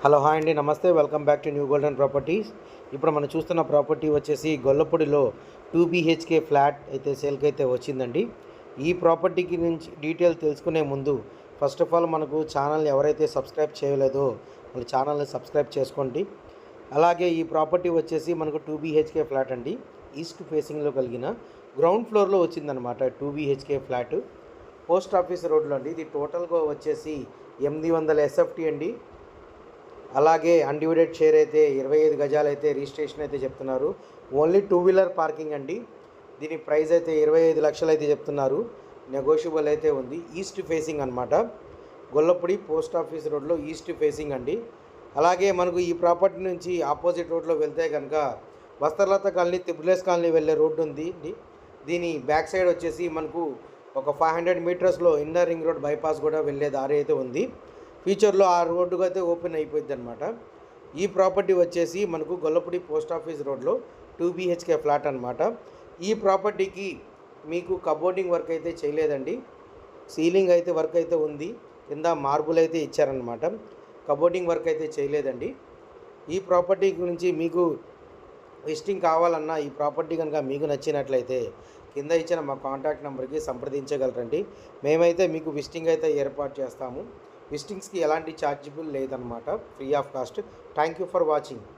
Hello hi అండి, నమస్తే. Welcome back to new golden properties. ఇప్పుడు మనం చూస్తున్న ప్రాపర్టీ వచ్చేసి గొల్లపూడిలో 2 BHK ఫ్లాట్ అయితే సేల్కి అయితే వచ్చిందండి. ఈ ప్రాపర్టీకి నుంచి డీటెయిల్ తెలుసుకునే ముందు ఫస్ట్ ఆఫ్ ఆల్ మనకు ఛానల్ ఎవరైతే సబ్స్క్రైబ్ చేయలేదో వాళ్ళ ఛానల్ని సబ్స్క్రైబ్ చేసుకోండి. అలాగే ఈ ప్రాపర్టీ వచ్చేసి మనకు 2 BHK ఫ్లాట్ అండి. ఈస్ట్ ఫేసింగ్లో కలిగిన గ్రౌండ్ ఫ్లోర్లో వచ్చిందనమాట 2 BHK ఫ్లాట్. పోస్ట్ ఆఫీస్ రోడ్లో అండి. ఇది టోటల్గా వచ్చేసి 800 SFT అండి. అలాగే అన్డివైడెడ్ షేర్ అయితే 25 గజాలు అయితే రిజిస్ట్రేషన్ అయితే చెప్తున్నారు. ఓన్లీ 2 వీలర్ పార్కింగ్ అండి. దీని ప్రైస్ అయితే 25 లక్షలు అయితే చెప్తున్నారు. నెగోషియబుల్ అయితే ఉంది. ఈస్ట్ ఫేసింగ్ అనమాట. గొల్లపూడి పోస్ట్ ఆఫీస్ రోడ్లో ఈస్ట్ ఫేసింగ్ అండి. అలాగే మనకు ఈ ప్రాపర్టీ నుంచి ఆపోజిట్ రోడ్లో వెళ్తే కనుక వస్త్రలత కాలనీ, త్రిపులేస్ కాలనీ వెళ్ళే రోడ్డు ఉంది. దీని బ్యాక్ సైడ్ వచ్చేసి మనకు ఒక 500 మీటర్స్లో ఇన్నర్ రింగ్ రోడ్ బైపాస్ కూడా వెళ్ళే దారి అయితే ఉంది. ఫ్యూచర్లో ఆ రోడ్డుకు అయితే ఓపెన్ అయిపోయింది అనమాట. ఈ ప్రాపర్టీ వచ్చేసి మనకు గొల్లపూడి పోస్ట్ ఆఫీస్ రోడ్లో 2 BHK ఫ్లాట్ అనమాట. ఈ ప్రాపర్టీకి మీకు కబోర్డింగ్ వర్క్ అయితే చేయలేదండి. సీలింగ్ అయితే వర్క్ అయితే ఉంది. కింద మార్బుల్ అయితే ఇచ్చారనమాట. కబోర్డింగ్ వర్క్ అయితే చేయలేదండి. ఈ ప్రాపర్టీ గురించి మీకు విజిటింగ్ కావాలన్నా, ఈ ప్రాపర్టీ కనుక మీకు నచ్చినట్లయితే కింద ఇచ్చిన మా కాంటాక్ట్ నెంబర్కి సంప్రదించగలరండి. మేమైతే మీకు విజిటింగ్ అయితే ఏర్పాటు చేస్తాము. విజిటింగ్స్కి ఎలాంటి ఛార్జబుల్ లేదనమాట, free of cost. Thank you for watching.